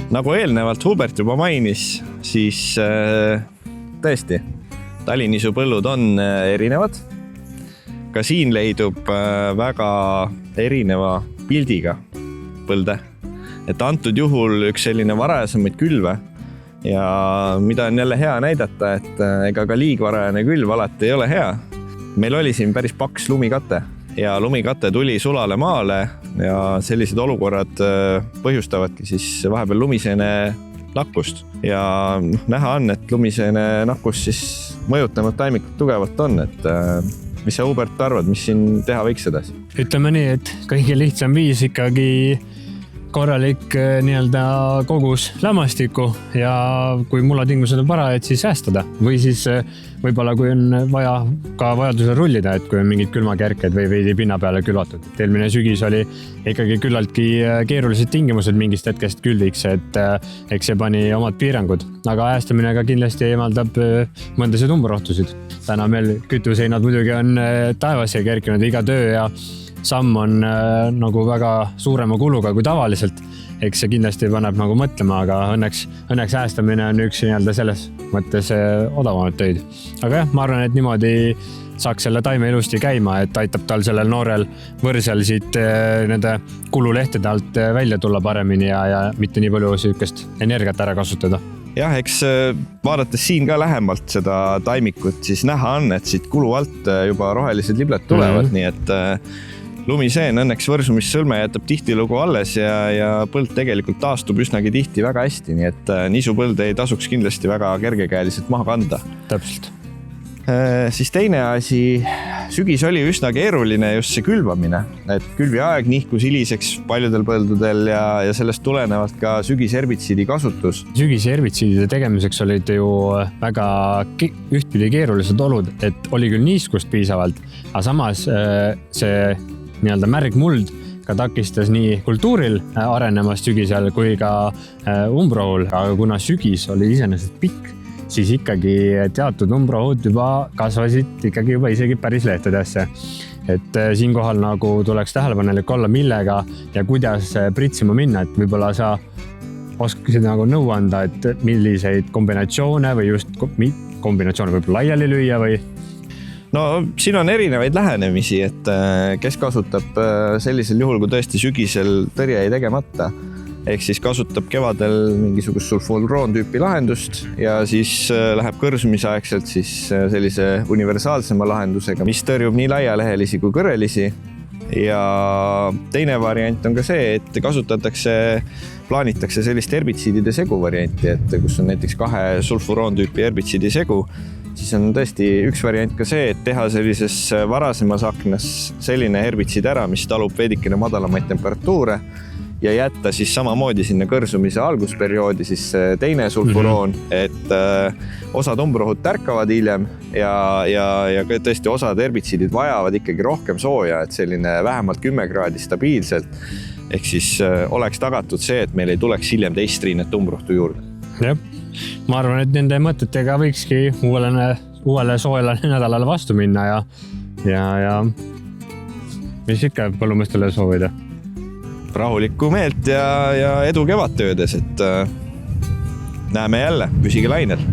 Nagu eelnevalt Hubert juba mainis, siis tõesti, taliniisupõllud on erinevad. Ka siin leidub väga erineva pildiga põlde. Et antud juhul üks selline varajasemaid külve ja mida on jälle hea näidata, et ega ka liigvarajane külv alati ei ole hea. Meil oli siin päris paks lumikate ja lumikate tuli sulale maale ja sellised olukorrad põhjustavadki siis vahepeal lumiseene nakkust. Ja näha on, et lumiseene nakkus siis mõjutanud taimikut tugevalt on, et mis sa, Hubert, arvad, mis siin teha võiks edasi? Ütleme nii, et kõige lihtsam viis ikkagi korralik nii-öelda kogus lämmastikku ja kui mullatingimused on parajad, siis säästada. Või siis võib-olla kui on vaja ka vajadusel rullida, et kui on mingid külmakärked või veidi pinna peale külvatud. Eelmine sügis oli ikkagi küllaltki keerulised tingimused mingist hetkest külviks, et eks see pani omad piirangud. Aga äästamine ka kindlasti eemaldab mõndasid umbrohtusid. Täna meil kütuseinad muidugi on taevasse kerkinud, iga töö ja samm on nagu väga suurema kuluga kui tavaliselt. Eks see kindlasti paneb nagu mõtlema, aga õnneks äästamine on üks nii-öelda selles mõttes odavamad töid. Aga jah, ma arvan, et niimoodi saaks selle taime ilusti käima, et aitab tal sellel noorel võrsel siit nende kululehtede alt välja tulla paremini ja mitte nii palju süükest energiat ära kasutada. Jah, eks vaadates siin ka lähemalt seda taimikut, siis näha on, et siit kulu alt juba rohelised libled tulevad, nii et lumiseen õnneks võrsumissõlme jätab tihtilugu alles ja põld tegelikult taastub üsnagi tihti väga hästi, nii et niisupõld ei tasuks kindlasti väga kergekäeliselt maha kanda. Täpselt. Siis teine asi, sügis oli üsna keeruline just see külvamine, et külviaeg nihkus hiliseks paljudel põldudel ja sellest tulenevalt ka sügisherbitsiidi kasutus. Sügisherbitsiidide tegemiseks olid ju väga ühtpidi keerulised olud, et oli küll niiskust piisavalt, aga samas see nii-öelda märg muld ka takistas nii kultuuril arenemast sügisel kui ka umbrohul, aga kuna sügis oli iseenesest pikk, siis ikkagi teatud umbrohud juba kasvasid ikkagi juba isegi päris lehtedesse. Et siinkohal nagu tuleks tähelepanelik olla, millega ja kuidas pritsima minna, et võib-olla sa oskasid nagu nõu anda, et milliseid kombinatsioone või just kombinatsioone võib laiali lüüa või? No siin on erinevaid lähenemisi, et kes kasutab sellisel juhul, kui tõesti sügisel tõrje ei tegemata. Ehk siis kasutab kevadel mingisugust sulfuroontüüpi lahendust ja siis läheb kõrsumisaegselt siis sellise universaalsema lahendusega, mis tõrjub nii laialehelisi kui kõrelisi. Ja teine variant on ka see, et plaanitakse sellist herbitsiidide segu varianti, et kus on näiteks 2 sulfuroontüüpi herbitsiidi segu, siis on tõesti üks variant ka see, et teha sellises varasemas aknas selline herbitsiid ära, mis talub veidikene madalamaid temperatuure ja jätta siis samamoodi sinna kõrsumise algusperioodi siis teine sulfuroon, et osad umbrohud tärkavad hiljem ja tõesti osad herbitsiidid vajavad ikkagi rohkem sooja, et selline vähemalt 10 kraadi stabiilselt. Ehk siis oleks tagatud see, et meil ei tuleks hiljem teist riinet umbrohtu juurde. Jah, ma arvan, et nende mõtetega võikski uuele soojale nädalale vastu minna ja mis ikka põllumeestele soovida? Rahulikku meelt ja edu kevadtöödes, et näeme jälle, püsige lainel.